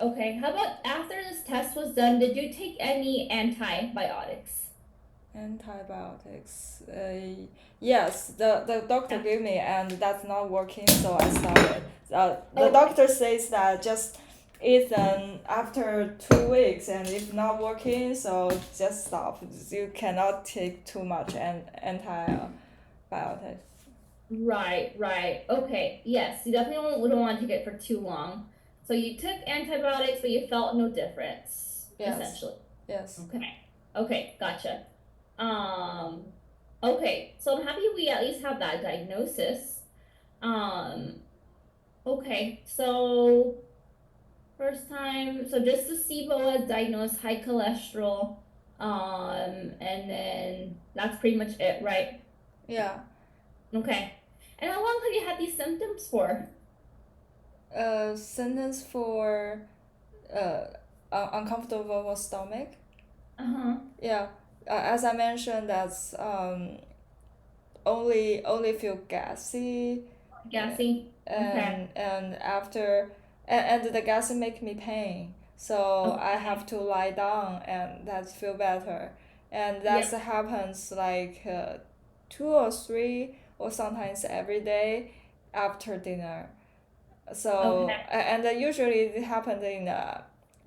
Okay, how about after this test was done, did you take any antibiotics? Antibiotics. Yes, the doctor Yeah. gave me, and that's not working, so I stopped. The Okay. doctor says that just eat them after 2 weeks, and if not working, so just stop. You cannot take too much antibiotics. Right, right. Okay. Yes, you definitely don't want to take it for too long. So you took antibiotics, but you felt no difference, Yes, essentially. yes. Okay. Okay, gotcha. Um, okay, so I'm happy we at least have that diagnosis. Um, okay, so first time, so just the SIBO was diagnosed high cholesterol. And then that's pretty much it, right? Yeah. Okay. And how long have you had these symptoms for? Sentence for uh, uncomfortable stomach. Uh-huh. Yeah. As I mentioned, that's only feel gassy, Gassy. Okay. and after and the gas make me pain, so I Okay. have to lie down and that feel better, and that Yep. happens like 2 or 3 or sometimes every day after dinner. So Okay. and usually it happens in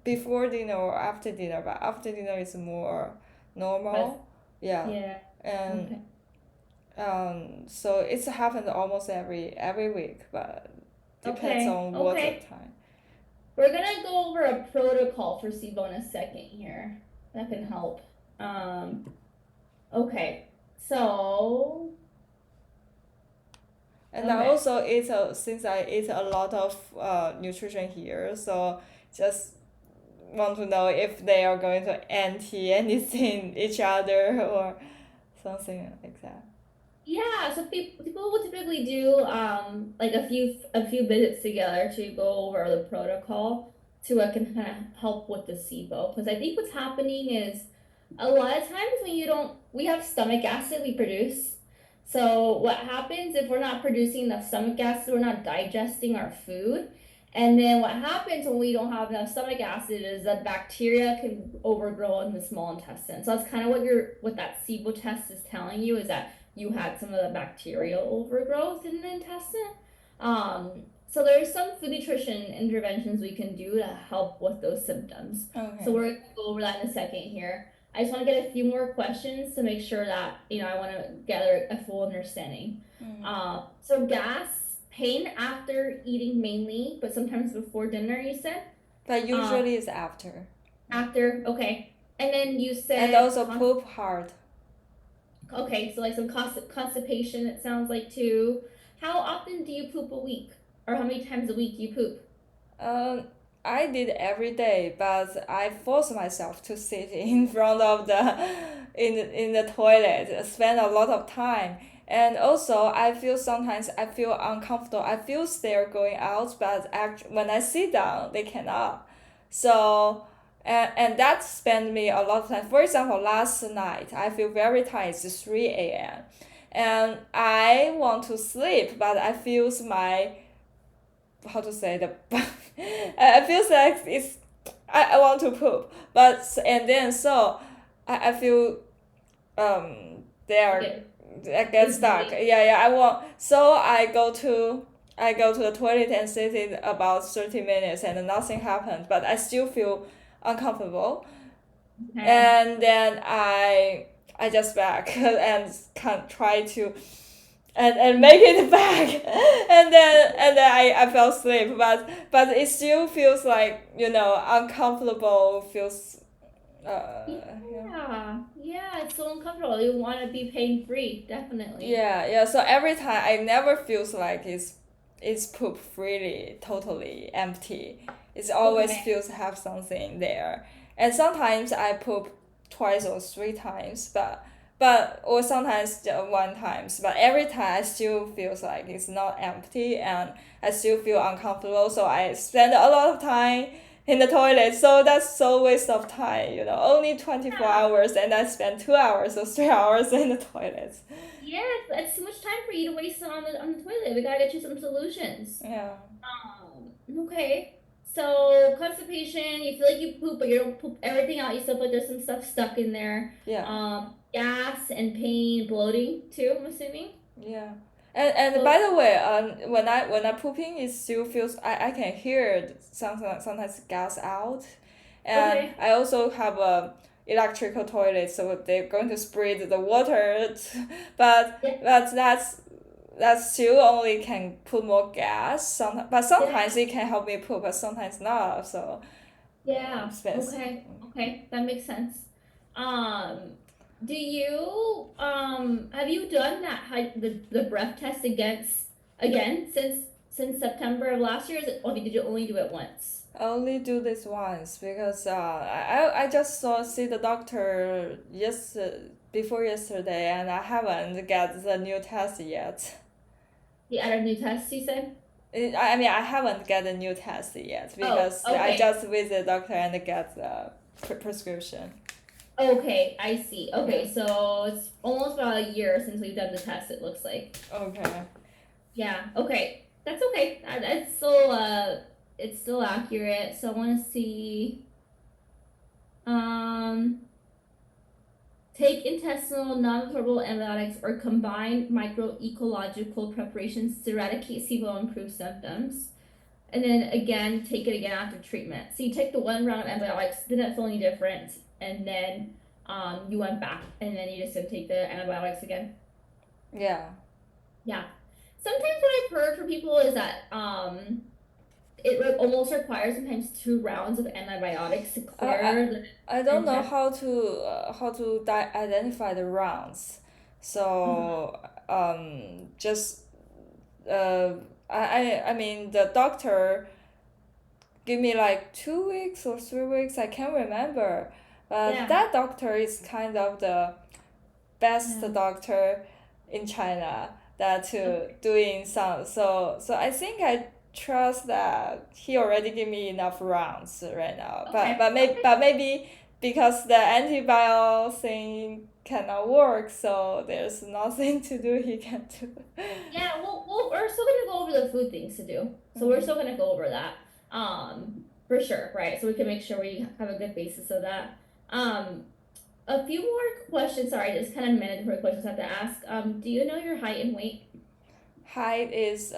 before dinner or after dinner, but after dinner is more But normal. Yeah. yeah. And Okay. so it's happened almost every week, but depends Okay. on what the Okay. time. We're gonna go over a protocol for SIBO in a second here. That can help. Um, okay. So, And I okay. also eat since I eat a lot of nutrition here, so just want to know if they are going to anti anything each other or something like that. Yeah, so people will typically do like a few visits together to go over the protocol to can kind of help with the SIBO, because I think what's happening is a lot of times when you don't we have stomach acid we produce. So what happens if we're not producing enough stomach acid, we're not digesting our food. And then what happens when we don't have enough stomach acid is that bacteria can overgrow in the small intestine. So that's kind of what that SIBO test is telling you, is that you had some of the bacterial overgrowth in the intestine. So there's some food nutrition interventions we can do to help with those symptoms. So Okay. we're gonna go over that in a second here. I just want to get a few more questions to make sure that I want to gather a full understanding. Mm. So gas, pain after eating mainly, but sometimes before dinner, you said. But Um, usually it's after. Yeah. After, okay, and then you And said also poop hard. okay, so like some constipation, it sounds like too. How often do you poop a week? Or how many times a week do you poop? Um, I did every day, but I force myself to sit in front of in the toilet, spend a lot of time. And also, I feel uncomfortable. I feel they're going out, but when I sit down, they cannot. So, and that spend me a lot of time. For example, last night, I feel very tired. It's 3 a.m. And I want to sleep, but I feel my how to say the I feel like I want to poop, but and then so I feel they You are get I get stuck. dizzy. Yeah, I want, so I go to the toilet and sit in about 30 minutes and nothing happened, but I still feel uncomfortable, Okay. and then I just back and can try to and make it back and then I fell asleep, but it still feels like uncomfortable, feels yeah. Yeah, it's so uncomfortable. You want to be pain free, definitely. Yeah, so every time I never feels like it's poop freely totally empty. It always Okay. feels have something there, and sometimes I poop 2 or 3 times, but or sometimes 1 times, but every time I still feels like it's not empty, and I still feel uncomfortable, so I spend a lot of time in the toilet, so that's so waste of time, only 24 Yeah. hours and I spend 2 hours or 3 hours in the toilet. Yeah, it's too much time for you to waste on the toilet. We gotta get you some solutions. Yeah. Okay. So constipation, you feel like you poop, but you don't poop everything out. You still feel like there's some stuff stuck in there. Yeah. Gas and pain, bloating too, I'm assuming. Yeah. And So by the way, when I pooping, it still feels I can hear it sometimes gas out, and okay. I also have a electrical toilet, so they're going to spray the water, but Yeah, that's still only can put more gas. But yeah, sometimes it can help me poop, but sometimes not. So yeah. space. Okay, okay, that makes sense. Um, do you have you done that the breath test again since September of last year? Is it, or did you only do it once? I only do this once because I just see the doctor before yesterday, and I haven't get the new test yet. You added a new test, you said? I mean, I haven't get a new test yet Oh, because I okay. just visit the doctor and get the prescription. Okay, I see. Yeah. Okay, so it's almost about a year since we've done the test, it looks like. Okay. Yeah, okay. That's okay. That's still it's still accurate. So I want to see um take intestinal non-absorbable antibiotics or combined microecological preparations to eradicate SIBO and improve symptoms. And then again, take it again after treatment. So you take the one round of antibiotics, didn't feel any different, and then you went back and then you just didn't take the antibiotics again. Yeah. Yeah. Sometimes what I've heard from people is that it almost requires sometimes 2 rounds of antibiotics to I clear the I don't know intestine. how to identify the rounds. So just uh I mean the doctor give me like 2 weeks or 3 weeks, I can't remember. But Yeah. that doctor is kind of the best Yeah. doctor in China that to Okay. doing some so I think I trust that he already give me enough rounds right now. Okay. Okay. But maybe because the antibiotic thing cannot work, so there's nothing to do he can do. Yeah, we're still gonna go over the food things to do. So we're still gonna go over that. For sure, right? So we can make sure we have a good basis of that. Um, a few more questions. Sorry, just kind of mandatory questions I have to ask. Do you know your height and weight? Height is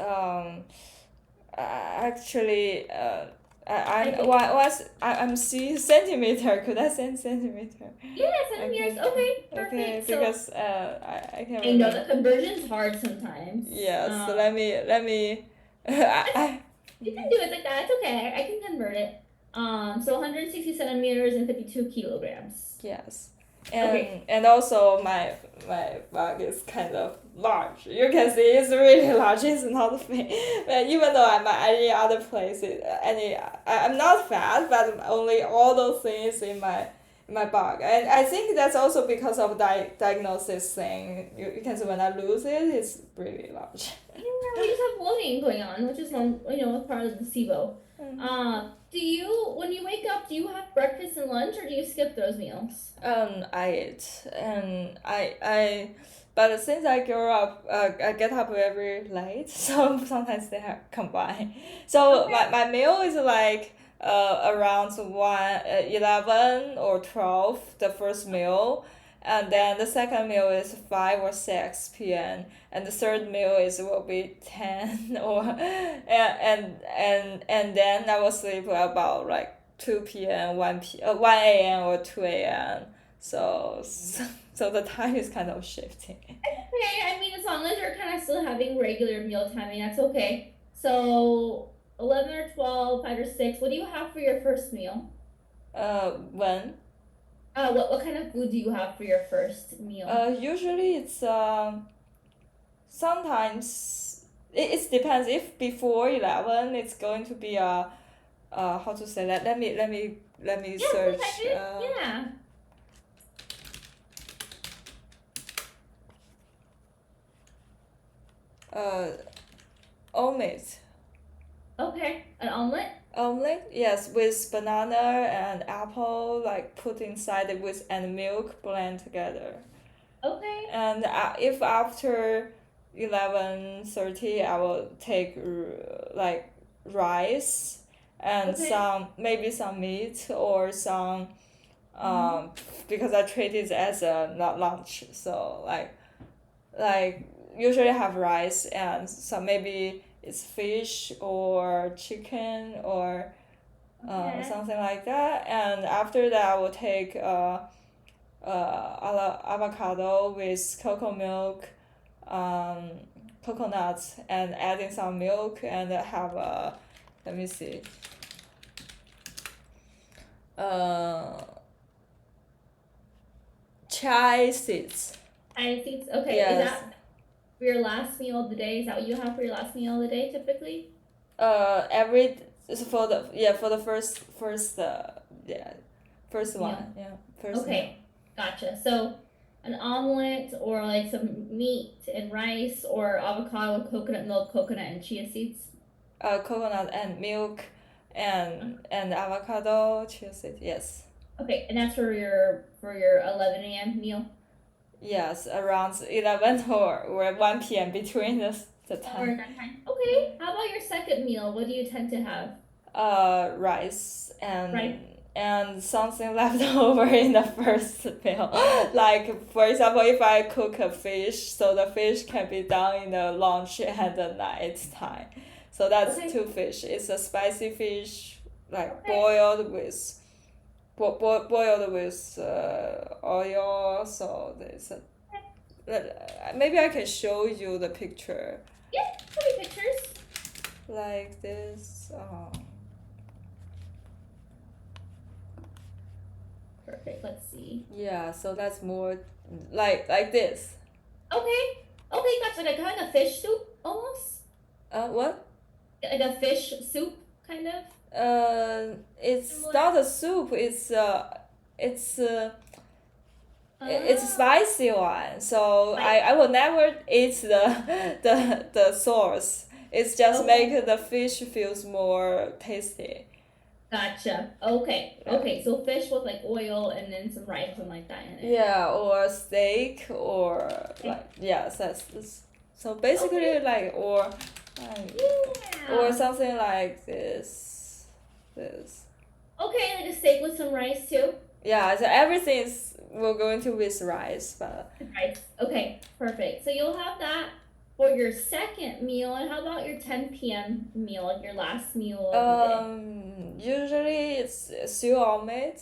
actually I I'm think I'm see centimeter. Could I say centimeter? yeah, centimeters. Okay. Okay, Okay, perfect. So because I can I know the remember. conversion's hard sometimes. Yes, so let me I You can do it like that. It's okay. I can convert it. So 160 centimeters and 52 kilograms. yes. Okay. And also my bag is kind of large. You can see it's really large. It's not big. But even though I'm at any other place, I'm not fat, but only all those things in my bag. And I think that's also because of diagnosis thing. You can see when I lose it, it's really large. Yeah, we just have bloating going on, which is one, part of the SIBO. Do you, when you wake up, do you have breakfast and lunch, or do you skip those meals? I eat and but since I grew up, I get up very late, so sometimes they have combined. So Okay. my meal is like around 11 or 12, the first meal, and then the second meal is 5 or 6 p.m., and the third meal is will be 10 or and then I will sleep about like 2 p.m., 1 a.m. or 2 a.m. So the time is kind of shifting. Okay, I mean, as long as you're kind of still having regular meal timing, that's okay. So 11 or 12, 5 or 6, what do you have for your first meal? When? What kind of food do you have for your first meal? Usually it's sometimes it depends. If before 11, it's going to be a how to say that? Let me Yeah, please, I search. did. Yeah. Uh omelette. Okay, an omelet? Omelette, yes, with banana and apple, like put inside it with and milk blend together. Okay. And if after 11:30, I will take like rice and Okay. maybe some meat or some Mm-hmm. because I treat it as a not lunch. So like usually have rice and some maybe it's fish or chicken or Okay. something like that. And after that, I will take avocado with cocoa milk, um, coconuts, and adding some milk and have a, let me see, uh, chai seeds. I think okay. Is Yes. that for your last meal of the day? Is that what you have for your last meal of the day typically? Every for the for the first yeah first Meal. one, first meal. Okay. Gotcha. So an omelet or like some meat and rice or avocado with coconut milk, coconut and chia seeds. Coconut and milk, and avocado, chia seed. Yes. Okay, and that's for your 11 a.m. meal. Yes, around 11 or 1 p.m. between the Or time. that time. Okay. How about your second meal? What do you tend to have? Rice Rice. and something left over in the first meal. Like for example, if I cook a fish, so the fish can be done in the lunch and the night time. So that's Okay. two fish. It's a spicy fish, like Okay. boiled with oil. So there's a maybe I can show you the picture Yeah. Show me pictures. like this. Perfect. Let's see. Yeah, so that's more like this. Okay. Okay, gotcha. Like kind of fish soup almost. What? Like a fish soup, kind of It's similar. not a soup. It's it's a Ah, spicy one. So like I will never eat the the sauce. It's just okay. make the fish feels more tasty. Gotcha. Okay. Yeah. Okay. So fish with like oil and then some rice and like that in it. Yeah, or steak or Okay. like yes, that's so Okay. basically like or Yeah. something like this. Okay, like a steak with some rice too. Yeah, so everything is we're going to with rice, but Rice. Okay, perfect. So you'll have that for your second meal. And how about your 10 p.m. meal, like your last meal of the day? usually it's stew omelet,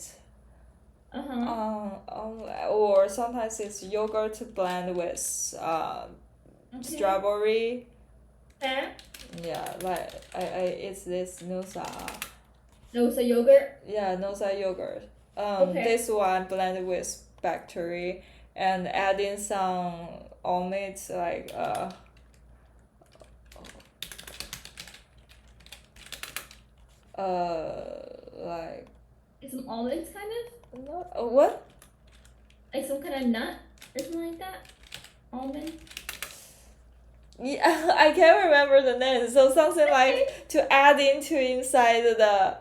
Uh-huh. or sometimes it's yogurt blend with Okay. strawberry. Fair. Yeah, like I it's this nusa. No, so yogurt. Yeah, nusa yogurt. Okay. This one blended with bacteria and adding some omelette like Like some almonds, kind of. not what? Like some kind of nut or something like that. Almond. Yeah, I can't remember the name. So something Okay. like to add into inside the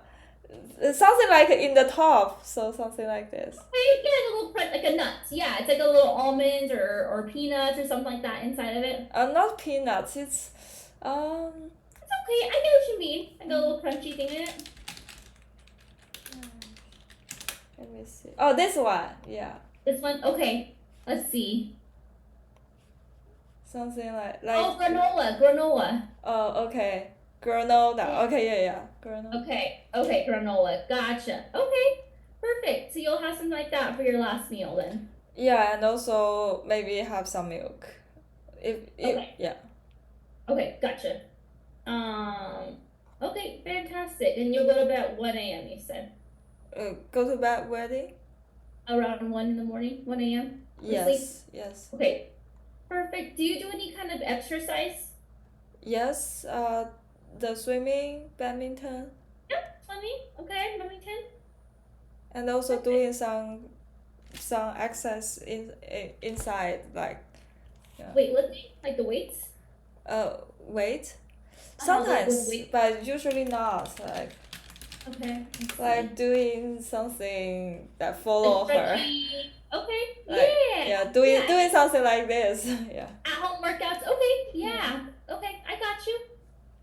something like in the top. So something like this. Okay. Yeah, like a little like a nut. Yeah, it's like a little almonds or peanuts or something like that inside of it. Not peanuts. It's um. It's okay. I get what you mean. Like a little crunchy thing in it. Let me see. Oh, this one. Yeah. This one. Okay. Let's see. Something Oh, granola. Granola. oh, okay. Granola. Okay, yeah. Granola. Okay. Okay. Granola. Gotcha. Okay. Perfect. So you'll have something like that for your last meal then. Yeah, and also maybe have some milk. If Okay. yeah. Okay. Gotcha. Um. Okay. Fantastic. And you'll go to bed at 1 a.m. You said Go to bed wedding? around 1 in the morning, 1 a.m. for sleep. Yes. Okay. Perfect. Do you do any kind of exercise? Yes, the swimming, badminton, Yep. Swimming. Okay. Remington. and also Perfect. doing some exercise inside like yeah. Weightlifting, like the weights. Weight. Like with Sometimes, weight. but usually not. Okay. Let's Like see. doing something that Like follow her. stretching. Okay. Like Yeah. yeah, Yeah. doing something like this. Yeah. At home workouts. Okay. Yeah. Yeah. Okay. I got you.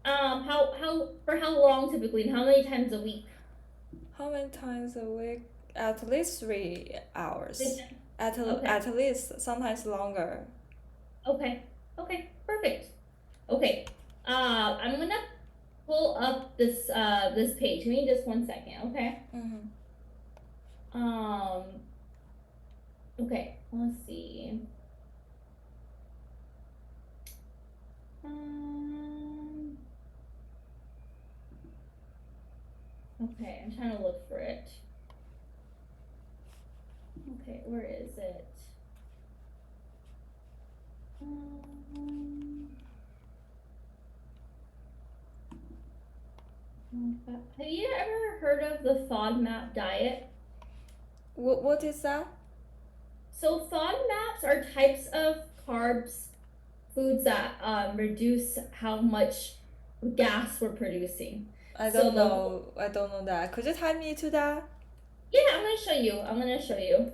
how long typically, and how many times a week? How many times a week? At least 3 hours. Okay. At least, sometimes longer. Okay. Okay. Perfect. Okay. I'm gonna pull up this page. Give me just 1 second. Okay. Mm-hmm. Okay. Let's see. Um. Okay. I'm trying to look for it. Okay. Where is it? Have you ever heard of the FODMAP diet? What is that? So FODMAPs are types of carbs, foods that reduce how much gas we're producing. I So don't know. I don't know that. Could you tie me to that? yeah, I'm gonna show you. I'm gonna show you.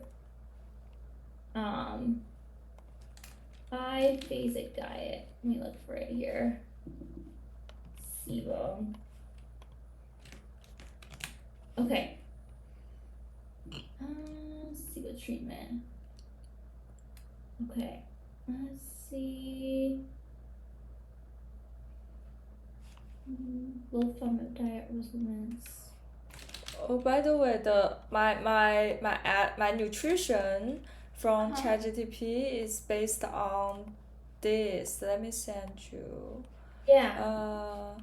Biphasic diet. Let me look for it here. SIBO. Okay. SIBO treatment. Okay. Let's see. Low FODMAP diet resonance. Oh, by the way, my nutrition from ChatGPT is based on this. Let me send you. Yeah.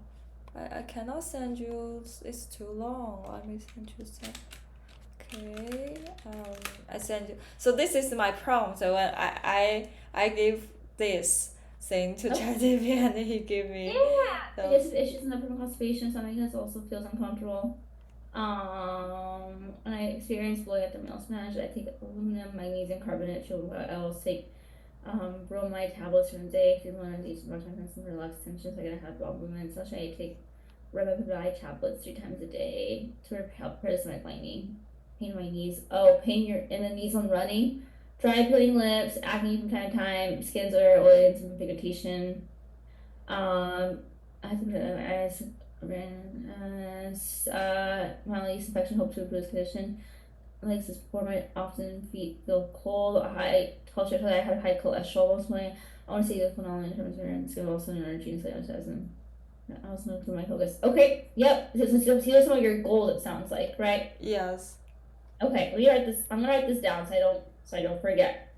I cannot send you. It's too long. Let me send you some. Okay. I send you. So this is my prompt. So when I give this thing to ChatGPT and he give me. Yeah. I guess it's issues in upper constipation. Something that also feels uncomfortable. And I experience bloating at the meal smash. I take aluminum, magnesium carbonate. I also take bromide tablets during the day. Feeling one of these much some relax tension. So I gotta have bowel movements. So I take riboflavin tablets 3 times a day to help reduce my lining. Pain in my knees. Oh, pain in the knees when running. Dry peeling lips, acne from time to time, skins are oily and some pigmentation. I think as mildly yeast infection hope to improve this condition. Legs is poor, my often feet feel cold, high culture that I have high cholesterol mostly. I want to see this phenomenon in terms of and skin also energy and cytotoxin. I also know through my focus. Okay, yep. These are some of your goals, it sounds like, right? Yes. Okay, let me write this. I'm gonna write this down so I don't forget.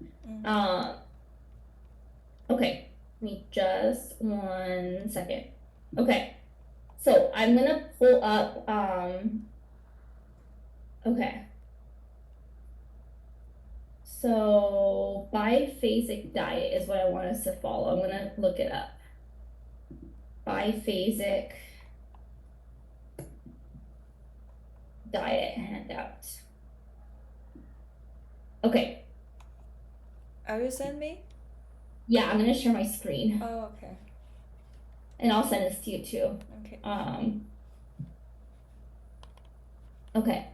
Okay, give me just 1 second. Okay, so I'm gonna pull up. Okay. So biphasic diet is what I want us to follow. I'm gonna look it up. Biphasic diet handout. Okay. Are you send me? Yeah, I'm gonna share my screen. Oh, okay. And I'll send this to you too. Okay. Okay.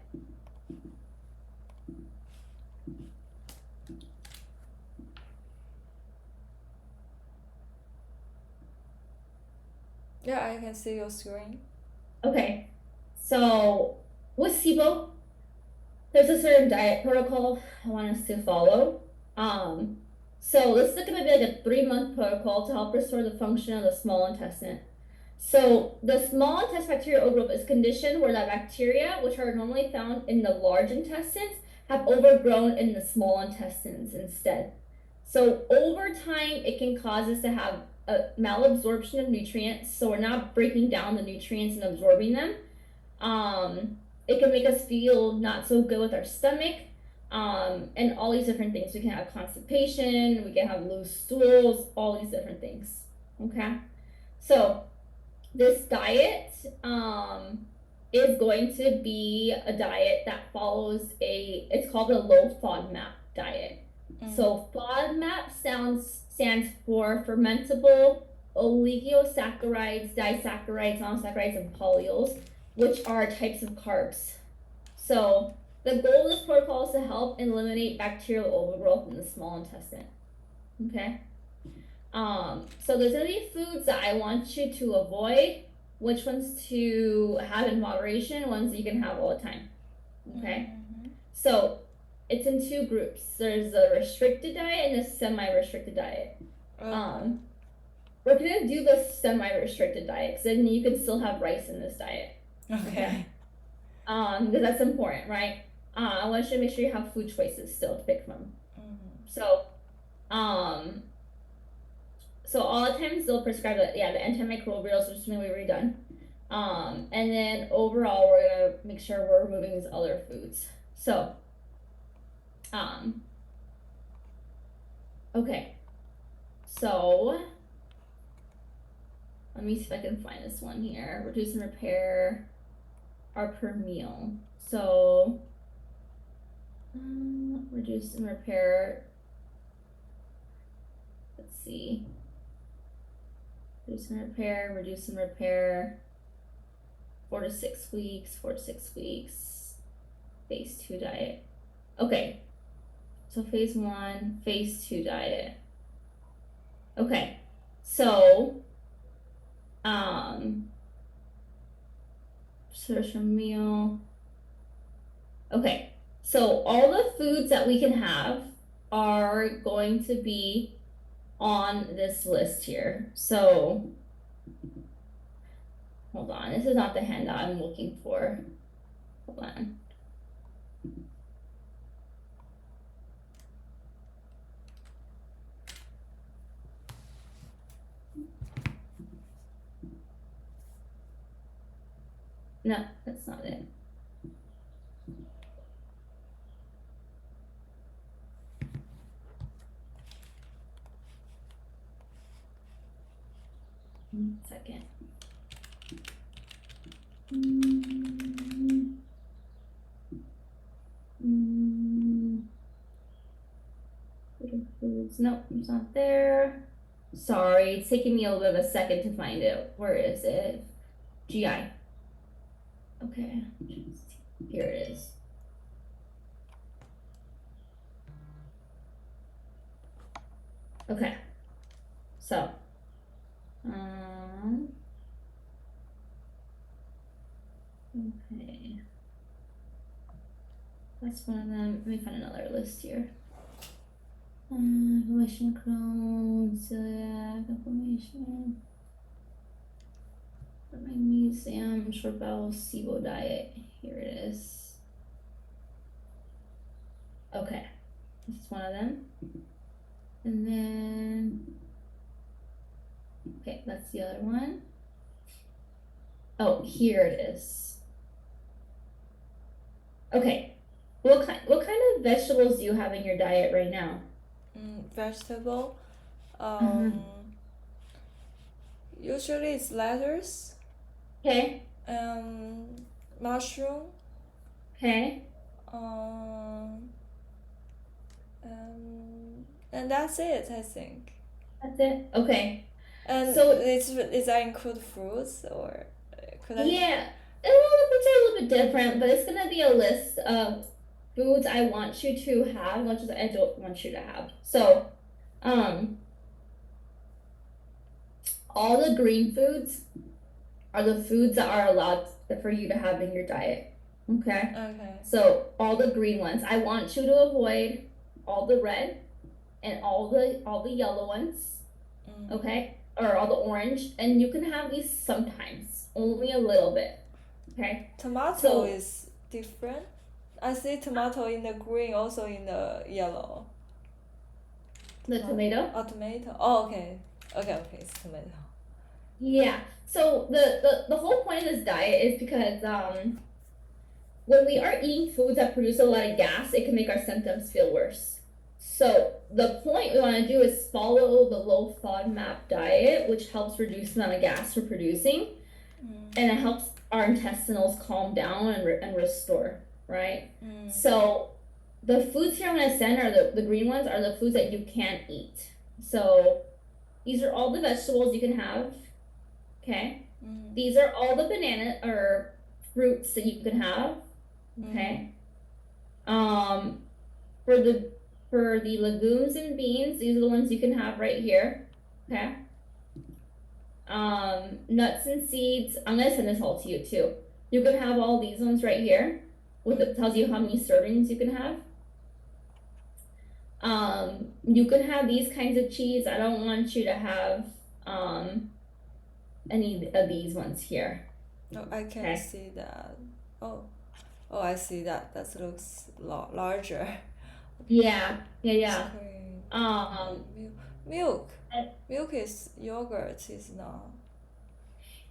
Yeah, I can see your screen. Okay. So with SIBO, there's a certain diet protocol I want us to follow. So this is gonna be like a 3-month protocol to help restore the function of the small intestine. So the small intestine bacterial overgrowth is conditioned where the bacteria, which are normally found in the large intestines, have overgrown in the small intestines instead. So over time, it can cause us to have a malabsorption of nutrients. So we're not breaking down the nutrients and absorbing them. It can make us feel not so good with our stomach. And all these different things. We can have constipation, we can have loose stools, all these different things. Okay. So this diet is going to be a diet that follows it's called a low FODMAP diet. So FODMAP stands for fermentable oligosaccharides, disaccharides, monosaccharides, and polyols, which are types of carbs. So the goal of this protocol is to help eliminate bacterial overgrowth in the small intestine. Okay. So there's gonna be foods that I want you to avoid. which ones to have in moderation, ones you can have all the time. Okay? So it's in two groups. There's a restricted diet and a semi-restricted diet. Okay. We're gonna do the semi-restricted diet because then you can still have rice in this diet. Okay. Because that's important, right? I want you to make sure you have food choices still to pick from. So, so all the times they'll prescribe the antimicrobials, which is something we've already done. And then overall, we're gonna make sure we're removing these other foods. So, okay. So, let me see if I can find this one here. Reduce and repair are per meal. So, reduce and repair. Let's see. Reduce and repair. 4 to 6 weeks, 4 to 6 weeks. Phase 2 diet. Okay. So phase 1, phase 2 diet. Okay. So, search for meal. Okay. So all the foods that we can have are going to be on this list here. So, hold on. This is not the handout I'm looking for. Hold on. No, that's not it. One second. Foods. Nope, it's not there. Sorry, it's taking me a little bit of a second to find it. Where is it? GI. Okay, here it is. Okay, so, okay. That's one of them. Let me find another list here. Inflammation, Crohn's, celiac, inflammation. Magnesium, short bowel, SIBO diet. Here it is. Okay, this is one of them. And then, okay, that's the other one. Oh, here it is. Okay, what kind of vegetables do you have in your diet right now? Vegetable. Mhm. Usually it's lettuce. Okay. Mushroom. Okay. And that's it, I think. That's it. Okay. And So is that include fruits or could I? yeah, it's a little bit different, but it's gonna be a list of foods I want you to have, not just I don't want you to have. So, all the green foods are the foods that are allowed for you to have in your diet. Okay. Okay. So all the green ones, I want you to avoid all the red and all the yellow ones. Okay, or all the orange, and you can have these sometimes, only a little bit. Okay. Tomato is different. I see tomato in the green, also in the yellow. The tomato? Oh, tomato. Oh, okay. Okay, it's tomato. Yeah. So the whole point of this diet is because when we are eating foods that produce a lot of gas, it can make our symptoms feel worse. So the point we want to do is follow the low FODMAP diet, which helps reduce the amount of gas we're producing, and it helps our intestinals calm down and restore, right? So the foods here I'm going to send are the green ones are the foods that you can't eat. So these are all the vegetables you can have. Okay. These are all the banana or fruits that you can have. Okay. For the legumes and beans, these are the ones you can have right here. Okay. nuts and seeds. I'm gonna send this all to you too. You can have all these ones right here, with it tells you how many servings you can have. You can have these kinds of cheese. I don't want you to have any of these ones here. Oh, I can Okay. see that. Oh, oh, I see that. That looks larger. Yeah, yeah, yeah. Screen. Um, Milk is yogurt, is not.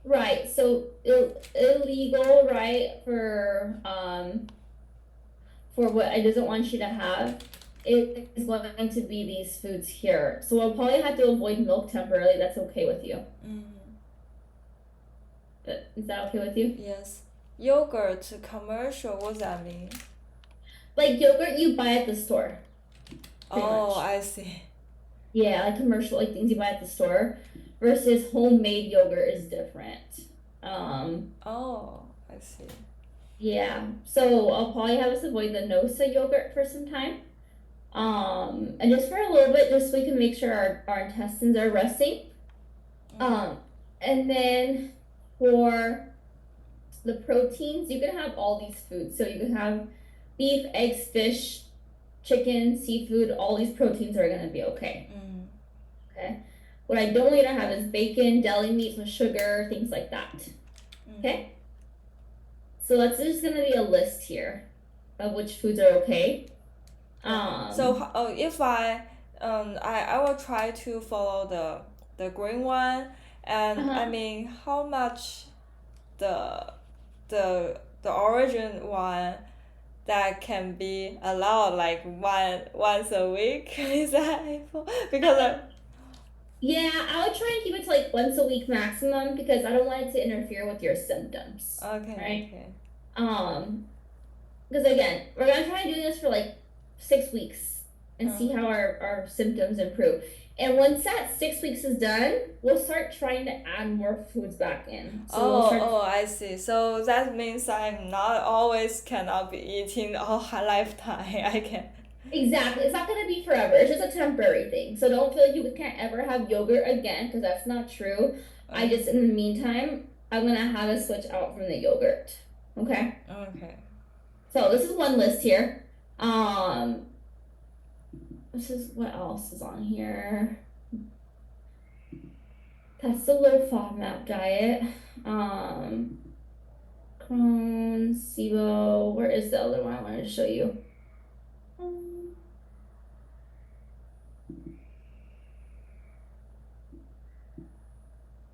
right. So illegal, right? For what I doesn't want you to have, it is going to be these foods here. So I'll probably have to avoid milk temporarily. That's okay with you. Is that okay with you? Yes. Yogurt commercial, what does that mean? Like yogurt you buy at the store. Oh, much. I see. Yeah, like commercial, like things you buy at the store versus homemade yogurt is different. Oh, I see. Yeah, so I'll probably have us avoid the Nosa yogurt for some time. And just for a little bit, just so we can make sure our intestines are resting. And then for the proteins, you can have all these foods. So you can have beef, eggs, fish, chicken, seafood, all these proteins are gonna be okay. Okay. What I don't want you to have is bacon, deli meats with sugar, things like that. Okay. So that's just gonna be a list here of which foods are okay. So if I will try to follow the green one, and I mean how much the origin one that can be allowed, like once a week. Is that because yeah, I would try and keep it to like once a week maximum because I don't want it to interfere with your symptoms. Okay. Right? Because again, we're gonna try and do this for like 6 weeks and see how our symptoms improve. And once that 6 weeks is done, we'll start trying to add more foods back in. So I see. So that means I'm not always cannot be eating all my lifetime. I can. Exactly. It's not going to be forever. It's just a temporary thing. So don't feel like you can't ever have yogurt again because that's not true. I just, in the meantime, I'm going to have a switch out from the yogurt. Okay? Okay. So this is one list here. This is what else is on here. That's the low FODMAP diet. Crohn's, SIBO. Where is the other one I wanted to show you?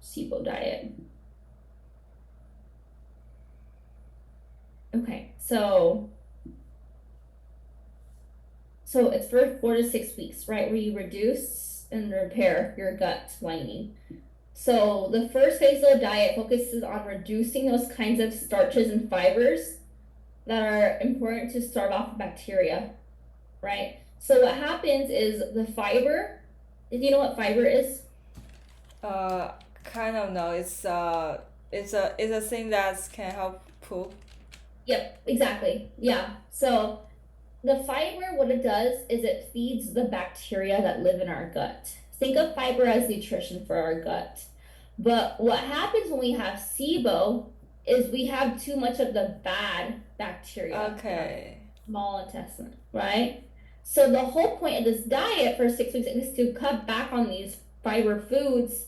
SIBO diet. Okay, so it's for 4 to 6 weeks, right? Where you reduce and repair your gut lining. So the first phase of the diet focuses on reducing those kinds of starches and fibers that are important to starve off bacteria, right? So what happens is the fiber, do you know what fiber is? Kind of no. It's a thing that can help poop. Yep, exactly. Yeah. So the fiber, what it does is it feeds the bacteria that live in our gut. Think of fiber as nutrition for our gut. But what happens when we have SIBO is we have too much of the bad bacteria. Okay. Small intestine, right? So the whole point of this diet for 6 weeks is to cut back on these fiber foods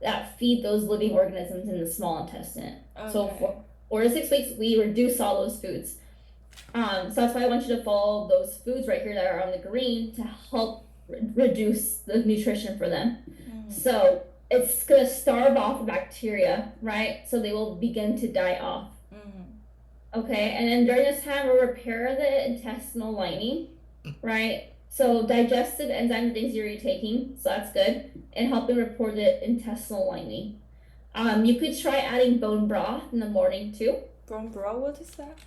that feed those living organisms in the small intestine. Okay. So for 4 to 6 weeks, we reduce all those foods. So that's why I want you to follow those foods right here that are on the green to help reduce the nutrition for them. So it's gonna starve off the bacteria, right? So they will begin to die off. Okay, and then during this time, we'll repair the intestinal lining, right? So digestive enzymes are things you're taking, so that's good, and helping repair the intestinal lining. You could try adding bone broth in the morning too. Bone broth, what is that?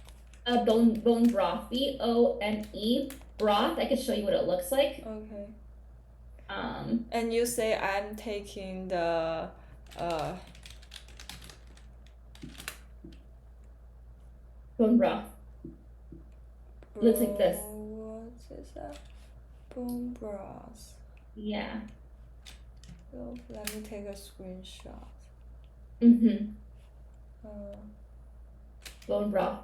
Bone broth, BONE broth. I could show you what it looks like. Okay. And you say I'm taking the bone broth. Looks like this. What is that? Bone broth. Yeah. So let me take a screenshot. Mm-hmm. Uh, Bone broth.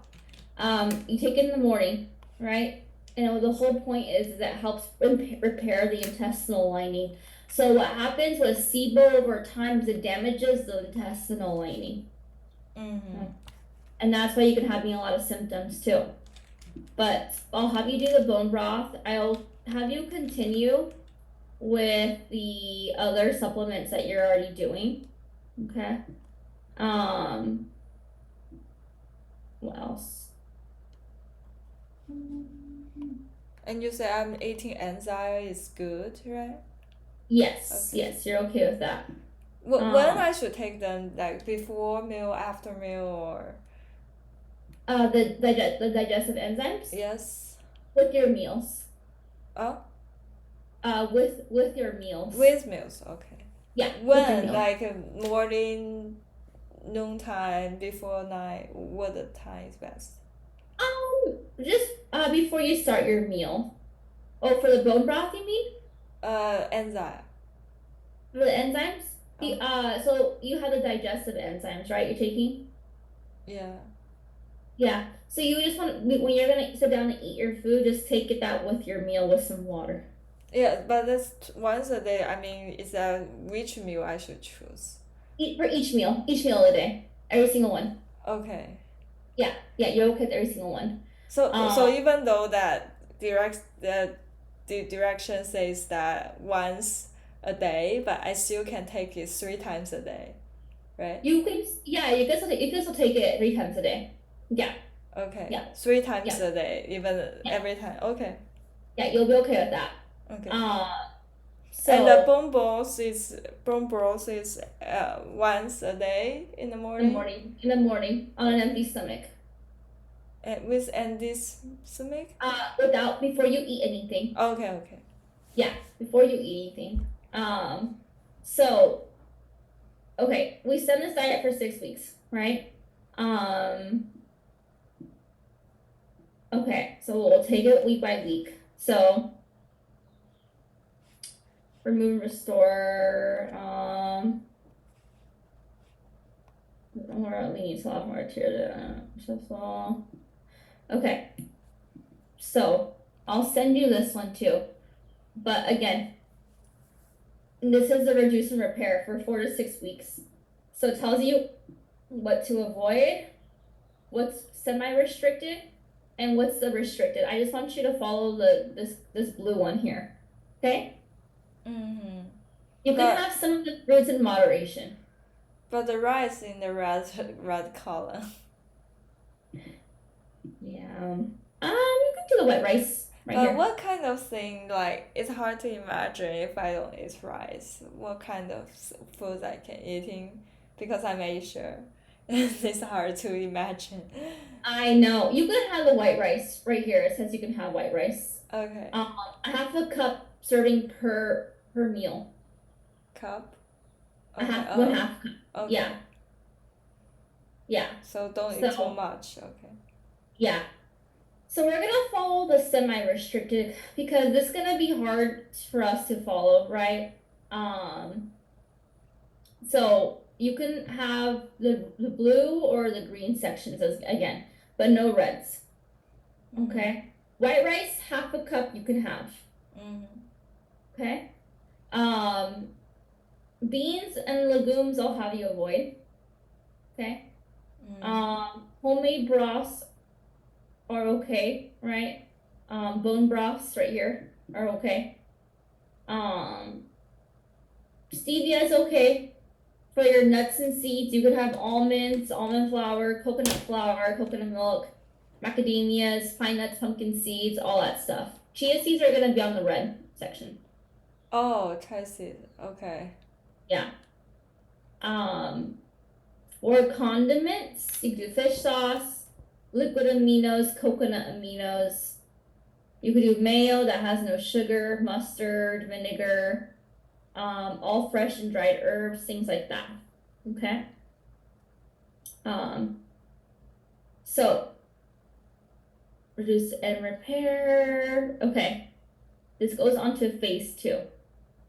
You take it in the morning, right? And the whole point is that it helps repair the intestinal lining. So what happens with SIBO over time is it damages the intestinal lining. mm-hmm. And that's why you can have a lot of symptoms too. But I'll have you do the bone broth. I'll have you continue with the other supplements that you're already doing. Okay. What else? And you say I'm eating enzyme is good, right? Yes, Okay. yes, you're okay with that. When I should take them, like before meal, after meal, or The digestive enzymes yes? with your meals. Oh, With your meals. with meals, okay. Yeah, with your When, meals. like morning, noontime, before night, what the time is best? Just before you start your meal. Oh, for the bone broth, you mean? Enzyme. For the enzymes? Oh, So you have the digestive enzymes, right? You're taking? yeah. Yeah. So you just want when you're gonna sit down and eat your food, just take it that with your meal with some water. Yeah, but that's once a day. I mean, is that which meal I should choose? Eat for each meal of the day, every single one. Okay. Yeah, yeah, you're okay with every single one. So even though that the direction says that once a day, but I still can take it 3 times a day, right? You can, yeah, you can still take it 3 times a day. Yeah, Okay, yeah, 3 times yeah, a day, even yeah, every time. Okay, yeah. You'll be okay with that. okay. Uh, And the so bone broth is once a day in the morning, in the morning on an empty stomach. and with and this stomach. Without before you eat anything. Okay, okay. Yeah, before you eat anything. So okay, we send this diet for 6 weeks, right? Um, okay, so we'll take it week by week. So remove and restore. We need to have more here. Shuffle. Okay, so I'll send you this one too. But again, this is the reduce and repair for 4 to 6 weeks. So it tells you what to avoid, what's semi-restricted, and what's the restricted. I just want you to follow this blue one here. Okay? Mm-hmm. You can have some of the fruits in moderation. But the rice in the red color. Yeah. You can do the white rice right But here. what kind of thing, like, it's hard to imagine if I don't eat rice. What kind of foods I can eating because I'm Asian. It's hard to imagine. I know. You can have the white rice right here. It says you can have white rice. Okay. A half a cup serving per meal. Cup? A Okay. half, 1/2 cup. Okay. Yeah. Yeah. So don't eat too much. Okay. Yeah. So we're gonna follow the semi-restricted because this is gonna be hard for us to follow, right? So you can have the blue or the green sections as again, but no reds. Okay. White rice, half a cup you can have. Okay. Beans and legumes I'll have you avoid. Okay. Homemade broths are okay, right? Bone broths right here are okay. Stevia is okay. For your nuts and seeds, you could have almonds, almond flour, coconut milk, macadamias, pine nuts, pumpkin seeds, all that stuff. Chia seeds are gonna be on the red section. Oh, chia seed. Okay. Yeah. Or condiments, you could do fish sauce, liquid aminos, coconut aminos. You could do mayo that has no sugar, mustard, vinegar, all fresh and dried herbs, things like that. Okay. So reduce and repair. Okay. This goes on to phase 2.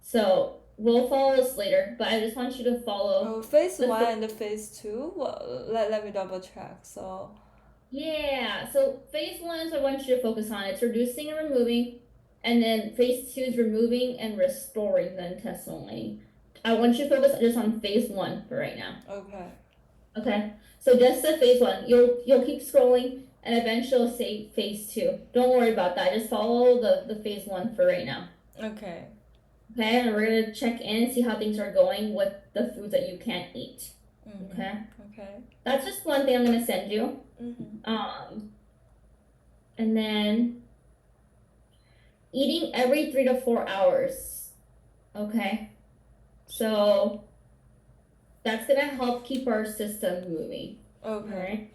So we'll follow this later, but I just want you to follow phase the 1 and phase 2. Well, let me double check. So yeah. So phase 1 is what I want you to focus on. It's reducing and removing, and then phase 2 is removing and restoring the intestinal lining. I want you to focus just on phase 1 for right now. okay. Okay. So just the phase 1. You'll keep scrolling, and eventually it'll say phase 2. Don't worry about that. Just follow the phase 1 for right now. Okay. Okay, and we're gonna check in and see how things are going with the foods that you can't eat. Mm-hmm. Okay. Okay. That's just one thing I'm gonna send you. Mm-hmm. And then eating every 3 to 4 hours. Okay. So that's gonna help keep our system moving. Okay. Alright.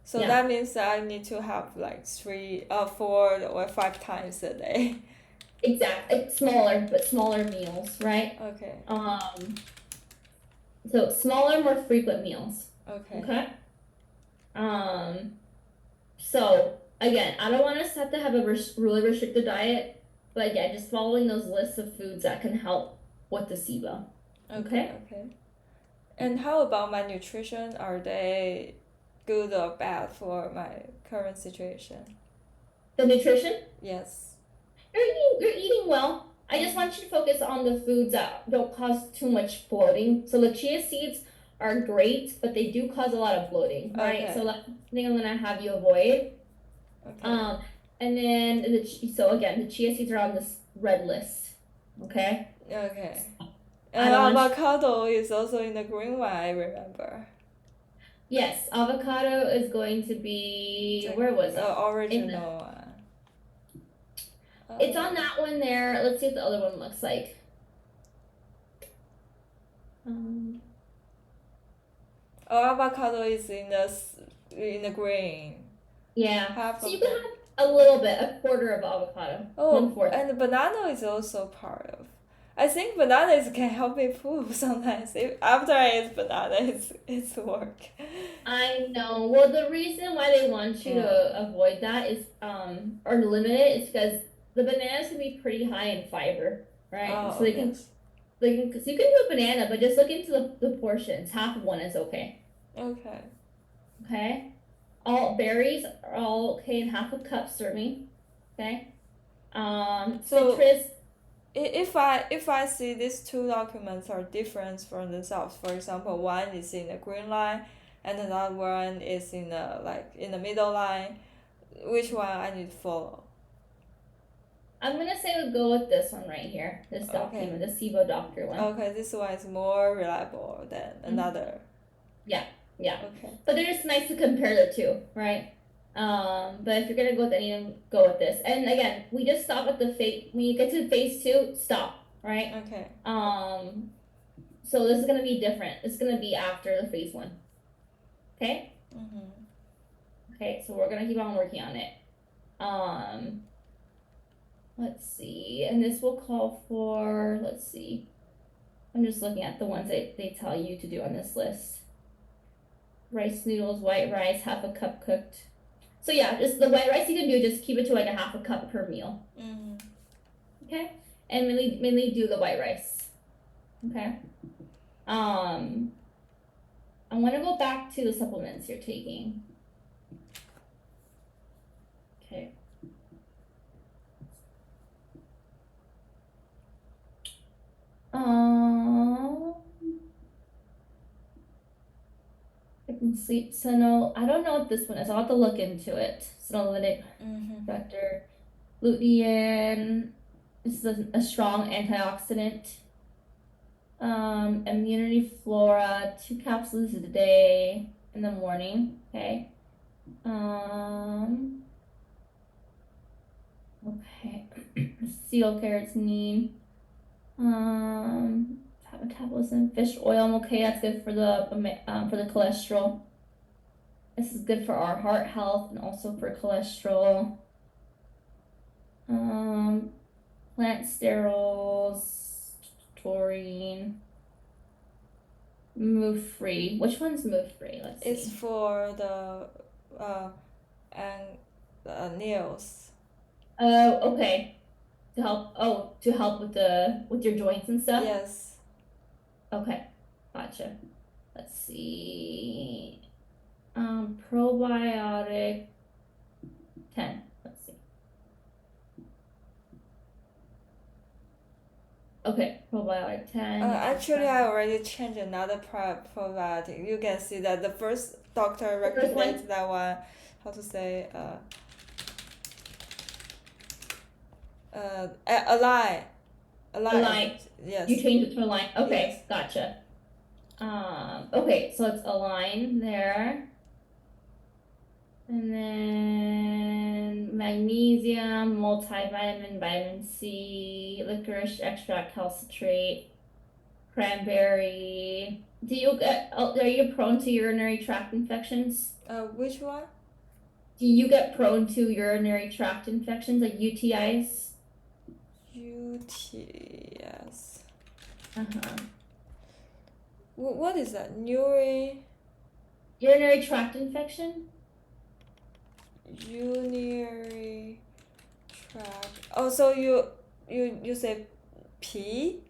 So Yeah. that means that I need to have like 4 or 5 times a day. Exactly. Smaller meals, right? Okay. So smaller, more frequent meals. Okay. Okay. So again, I don't want us to have a really restricted diet, but again, just following those lists of foods that can help with the SIBO. Okay. Okay. And how about my nutrition? Are they good or bad for my current situation? The nutrition, Yes. you're eating well. I just want you to focus on the foods that don't cause too much bloating. So the chia seeds are great, but they do cause a lot of bloating, right? Okay. So that's something I'm gonna have you avoid. Okay. And then so again, the chia seeds are on this red list. Okay. Okay. I And don't want avocado is also in the green one, I remember. Yes, avocado is going to be where was it? The original one. It's on that one there. Let's see what the other one looks like. Avocado is in the green. Yeah. Half So of you can it. have a little bit, a quarter of avocado. Oh, 1/4. and the banana is also part of. I think bananas can help me poop sometimes. After I eat banana, it's work. I know. Well, the reason why they want you to avoid that is or limit it is because the bananas can be pretty high in fiber, right? Oh, So okay. because you can do a banana, but just look into the portions. Half of one is okay. Okay. Okay. All berries are all okay in half a cup serving. Okay. So Citrus. if I see these two documents are different from themselves, for example, one is in the green line and another one is in the middle line, which one I need to follow? I'm gonna say we'll go with this one right here. This document, the SIBO doctor one. Okay, this one is more reliable than another. Yeah. Okay. But they're just nice to compare the two, right? But if you're gonna go with any of them, go with this. And again, we just stop at the when you get to phase 2, stop, right? Okay. So this is gonna be different. It's gonna be after the phase 1. Okay? Okay, so we're gonna keep on working on it. Let's see, and this will call for, let's see. I'm just looking at the ones that they tell you to do on this list. Rice noodles, white rice, half a cup cooked. So yeah, just the white rice you can do, just keep it to like a half a cup per meal. Okay, and mainly do the white rice. Okay. I want to go back to the supplements you're taking. Okay. I can sleep. So no, I don't know what this one is. I'll have to look into it. Senolytic factor, lutein. This is a strong antioxidant. Immunity flora, 2 capsules a day in the morning. Okay. Okay. Seal carotene. Metabolism, fish oil. Okay, that's good for the cholesterol. This is good for our heart health and also for cholesterol. Plant sterols, taurine, move free. Which one's move free? Let's see. It's for the nails. Oh, okay. to help with your joints and stuff? Yes. Okay, gotcha. Let's see. Probiotic 10. Let's see. Okay, probiotic 10. Actually, I already changed another probiotic. You can see that the first doctor The first one? recommended that one. How to say? Align. Align. Yes. You changed it to Align. Okay, Yes. gotcha. Okay, so it's Align there. And then magnesium, multivitamin, vitamin C, licorice extract, calcitrate, cranberry. Are you prone to urinary tract infections? Which one? Do you get prone to urinary tract infections like UTIs? UTS. Uh-huh. What is that? Urinary tract infection? Urinary tract. Oh, so you say P?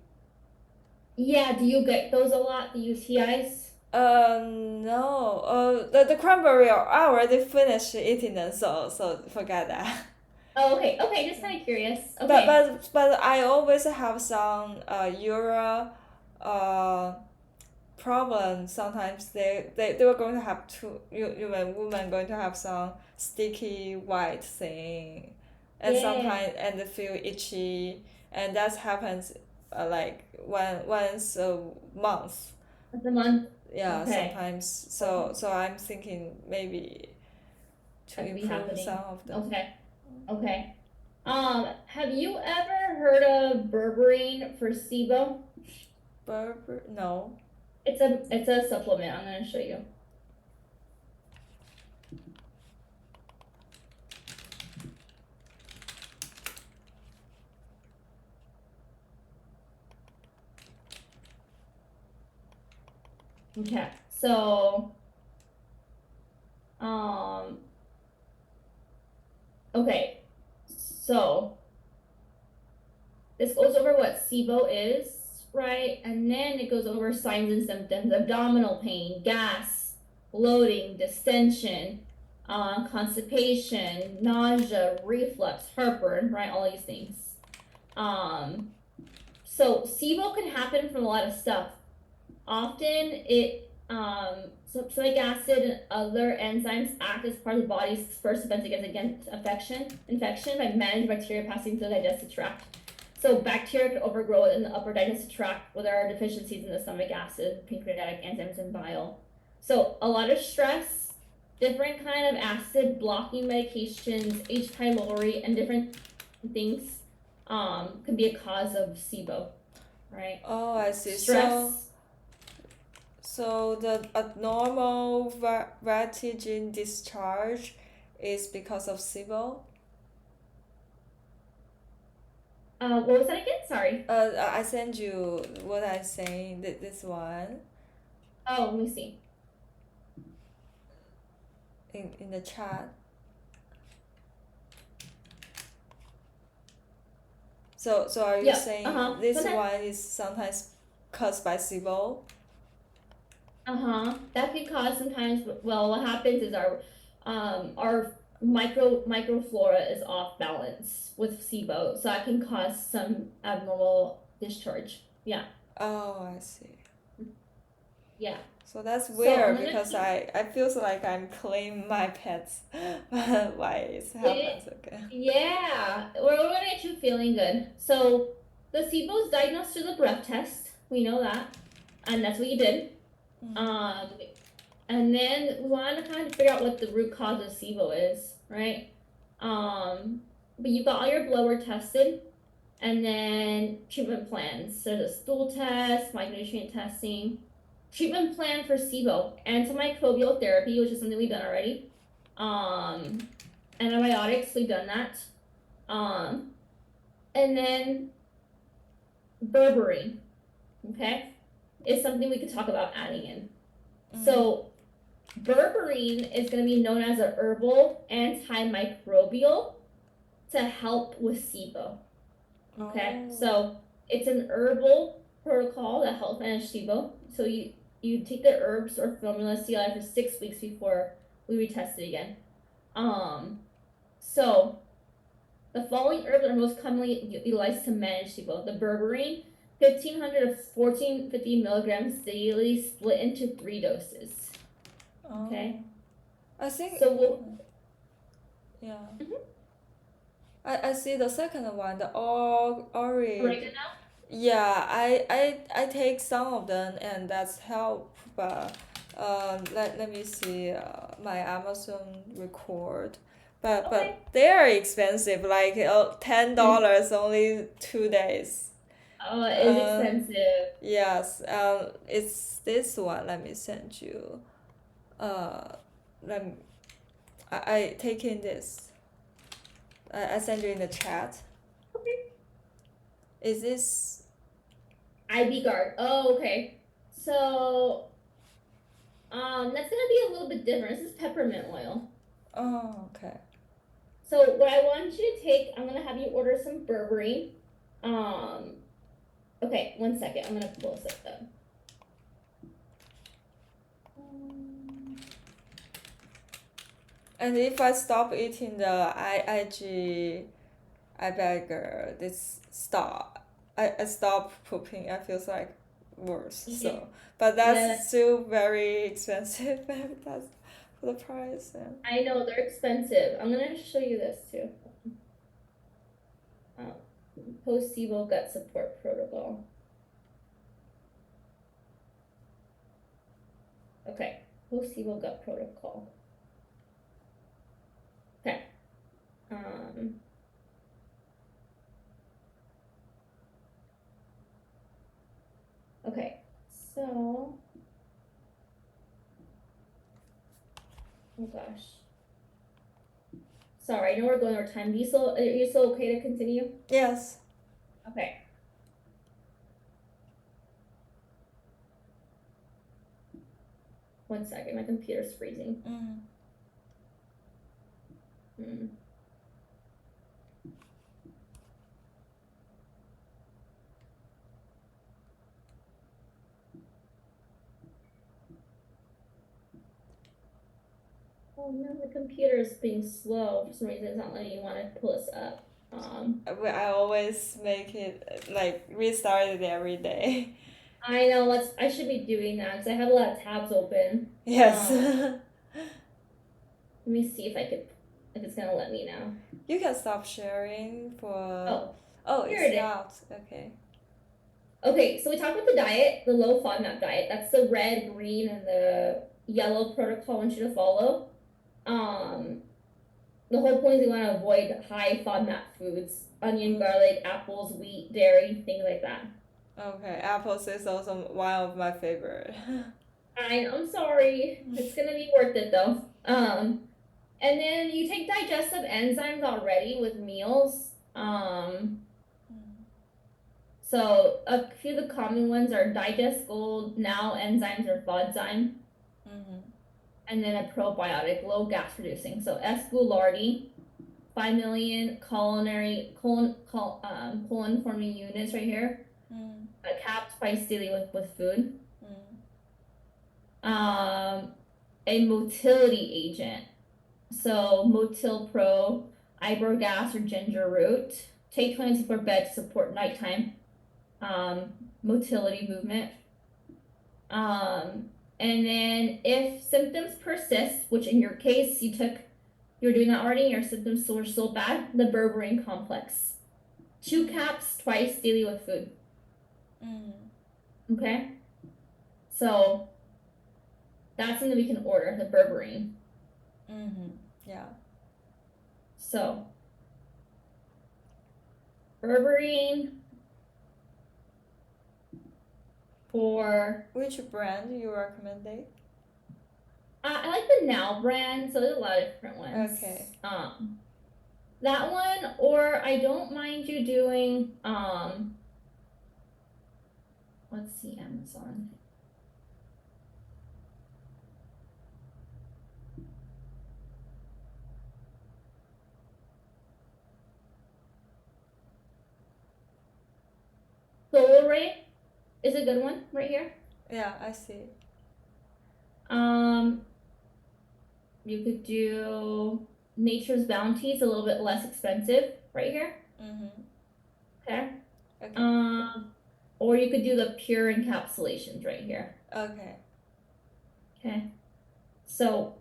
Yeah, do you get those a lot, the UTIs? No. The cranberry I already finished eating them, so forget that. Oh, okay, just kind of curious. Okay. But I always have some problem. Sometimes they were going to have women going to have some sticky white thing, and Yeah, sometimes and they feel itchy, and that happens like once a month. once a month. Yeah, Okay. sometimes. Okay. So I'm thinking maybe to That could be improve some happening. of them. Okay. Okay. Have you ever heard of berberine for SIBO? Berber? No. It's a supplement. I'm gonna show you. Okay. So, um, okay. So this goes over what SIBO is, right? And then it goes over signs and symptoms: abdominal pain, gas, bloating, distension, constipation, nausea, reflux, heartburn, right? All these things. So SIBO can happen from a lot of stuff. Often sulfuric acid and other enzymes act as part of the body's first defense against infection by managing bacteria passing through the digestive tract. So bacteria can overgrow in the upper digestive tract where there are deficiencies in the stomach acid, pancreatic enzymes, and bile. So a lot of stress, different kind of acid blocking medications, H. pylori, and different things can be a cause of SIBO, right? Oh, I see. Stress. So the abnormal vertiginous discharge is because of SIBO? What was that again? Sorry. I send you what I saying, this one, Oh, let me see. in the chat. So are you Yep. saying this Sometimes, one is sometimes caused by SIBO? that can cause sometimes. Well, what happens is our microflora is off balance with SIBO, so that can cause some abnormal discharge. Yeah. Oh, I see. Yeah. So that's So weird because I feel like I'm cleaning my pets, but why it happens again? Yeah, we're gonna get you feeling good. So the SIBO is diagnosed through the breath test. We know that, and that's what you did. And then we wanted to kind of figure out what the root cause of SIBO is, right? But you got all your blood work tested, and then treatment plans. So the stool test, micronutrient testing, treatment plan for SIBO, antimicrobial therapy, which is something we've done already. Antibiotics, we've done that. And then berberine, okay, is something we could talk about adding in. So berberine is going to be known as a herbal antimicrobial to help with SIBO. Okay, Oh. so it's an herbal protocol that helps manage SIBO. So you take the herbs or formula CLI for 6 weeks before we retest it again. So the following herbs are most commonly utilized to manage SIBO: the berberine, 1,500 to 1,450 milligrams daily, split into 3 doses. Okay. I think. So we'll. Yeah. Mhm. I see the second one, the orange. Oregano. Yeah, I take some of them and that's help, but let me see my Amazon record. But Okay. they are expensive, like $10 only 2 days. Oh, it is Uh, expensive. yes, it's this one. Let me send you. Uh, let me, I take in this. I send you in the chat. Okay. Is this? IB guard. Oh, okay. So, that's gonna be a little bit different. This is peppermint oil. Oh, okay. So what I want you to take, I'm gonna have you order some berberine. Okay, 1 second. I'm gonna pull this up though. And if I stop eating the I burger, this stop. I stop pooping. I feels like worse. Yeah. So, but Yeah, that's still very expensive. That's for the price. And I know they're expensive. I'm gonna show you this too. Um, Post-SIBO gut support protocol. Okay, post-SIBO gut protocol. Okay. Okay, so, oh gosh. Sorry, I know we're going over time. Are you still okay to continue? yes. Okay. One second, my computer's freezing. Mm. Hmm. Oh no, the computer is being slow. For some reason, it's not letting me want to pull this up. I always make it like restart it every day. I know. I should be doing that because I have a lot of tabs open. Yes. Let me see if it's gonna let me now. You can stop sharing for. Oh, Oh, here it's it is. not. Okay. Okay, so we talked about the diet, the low FODMAP diet. That's the red, green, and the yellow protocol I want you to follow. The whole point is we want to avoid high FODMAP foods: onion, garlic, apples, wheat, dairy, things like that. Okay, apples is also one of my favorite. I'm sorry. It's gonna be worth it though. And then you take digestive enzymes already with meals. So a few of the common ones are Digest Gold, Now Enzymes or FODzyme, and then a probiotic, low gas producing. So S. Goulardi, 5 million colon forming units right here, capped twice daily with food. A motility agent. So Motil Pro, ibergas or ginger root. Take 20 before bed to support nighttime motility movement. And then if symptoms persist, which in your case you're doing that already, your symptoms were still bad, the berberine complex. 2 caps twice daily with food. Okay? So that's something we can order, the berberine. Yeah. So berberine for Which brand you recommending? I like the Now brand, so there's a lot of different ones. Okay. That one, or I don't mind you doing let's see, Amazon. Solar Ray is a good one right here. Yeah, I see. You could do Nature's Bounty. It's a little bit less expensive right here. Okay. Okay. Or you could do the pure encapsulations right here. Okay. Okay. So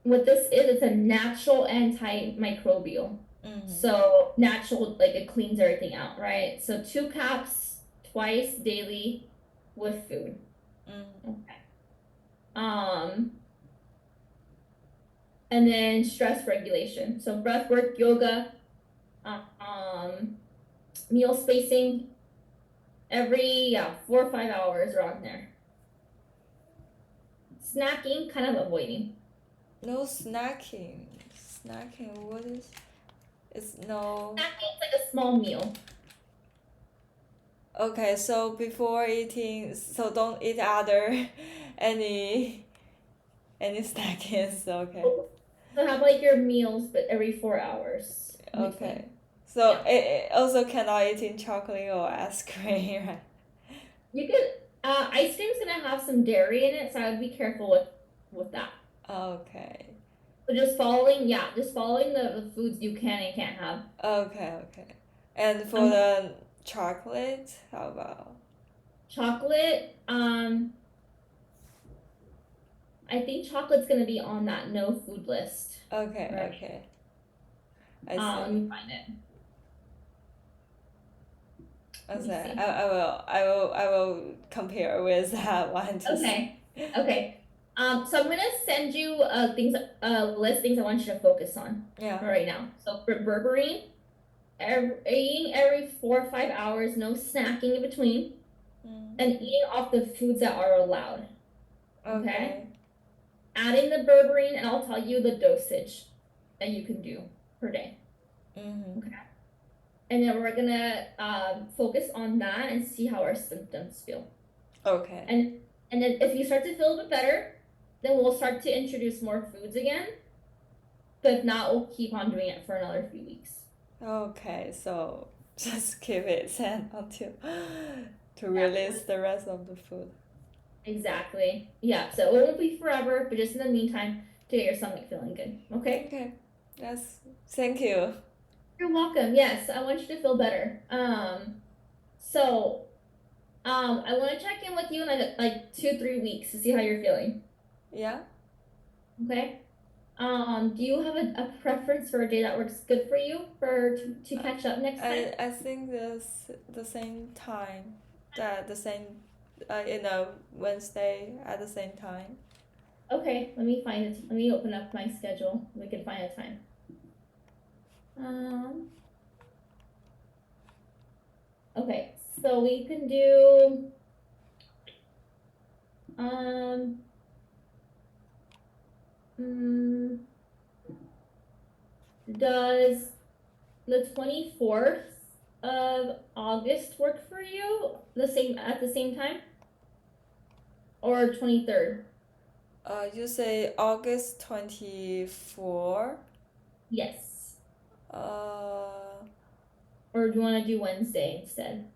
what this is, it's a natural antimicrobial. So natural, like it cleans everything out, right? So 2 caps twice daily with food. Okay. And then stress regulation. So breath work, yoga, meal spacing every 4 or 5 hours around there. Snacking, kind of avoiding. No snacking. Snacking, what is? It's no. Snacking is like a small meal. Okay, so before eating, so don't eat other any snacking. Okay. So have like your meals, but every 4 hours. Okay. So it also cannot eating chocolate or ice cream, right? You could ice cream's gonna have some dairy in it, so I would be careful with that. Okay. So just following the foods you can and can't have. Okay. And for the chocolate, how about? Chocolate, I think chocolate's gonna be on that no food list. Okay. Right. Okay. I see. Let me find it. Okay. I will compare with that one to see. Okay. So I'm gonna send you list things I want you to focus on. Yeah. Right now. So for berberine, eating every 4 or 5 hours, no snacking in between, and eating off the foods that are allowed. Okay. Adding the berberine, and I'll tell you the dosage that you can do per day. Okay. And then we're gonna focus on that and see how our symptoms feel. Okay. And then if you start to feel a bit better, then we'll start to introduce more foods again. But if not, we'll keep on doing it for another few weeks. Okay, so just keep it then until to release the rest of the food. Exactly. Yeah, so it won't be forever, but just in the meantime, to get your stomach feeling good. Okay? Okay. Yes. Thank you. You're welcome. Yes, I want you to feel better. I want to check in with you in like 2-3 weeks to see how you're feeling. Yeah. Okay. Do you have a preference for a day that works good for you to catch up next time? I think the same time, the same, Wednesday at the same time. Okay, let me open up my schedule. We can find a time. Okay, so we can do does the 24th of August work for you at the same time? Or 23rd? You say August 24? Yes. Or do you want to do Wednesday instead?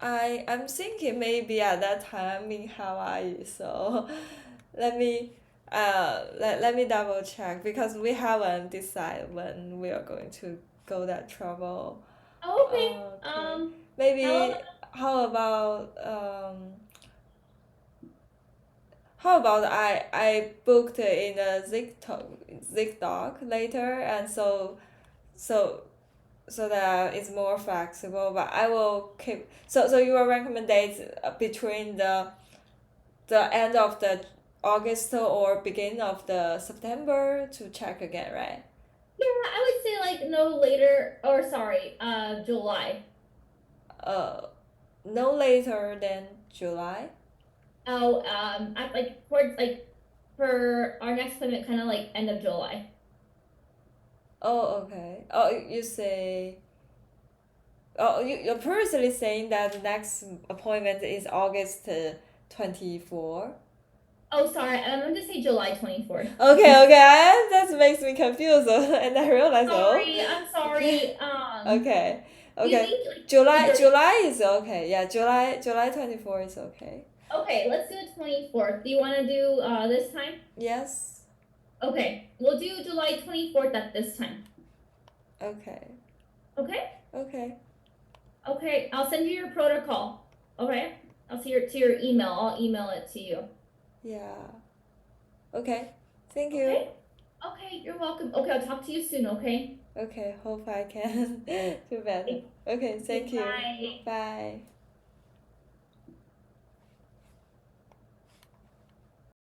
I'm thinking maybe at that time I'm in Hawaii, so let me double check because we haven't decided when we are going to go that travel. Oh, okay. Maybe how about I booked in a Zigdog later, and so that it's more flexible, but I will keep so you will recommend dates between the end of the August or beginning of the September to check again, right? Yeah, I would say like no later, or sorry, July. No later than July. Oh, at like towards like for our next appointment, kind of like end of July. Oh, okay. Oh, you say. Oh, you're personally saying that the next appointment is August 24? Oh, sorry, I meant to say July 24th. Okay, that makes me confused, and I realized. Sorry, I'm sorry. Okay, Do you Okay. think like July either July is okay. Yeah, July 24 is okay. okay, let's do the 24th. Do you want to do this time? Yes. Okay, we'll do July 24th at this time. Okay. Okay? Okay. Okay, I'll send you your protocol. Okay? I'll see your to your email. I'll email it to you. Yeah. Okay. Thank you. Okay? Okay, you're welcome. Okay, I'll talk to you soon, okay? Okay, hope I can do better. Okay, thank you. Bye. Bye.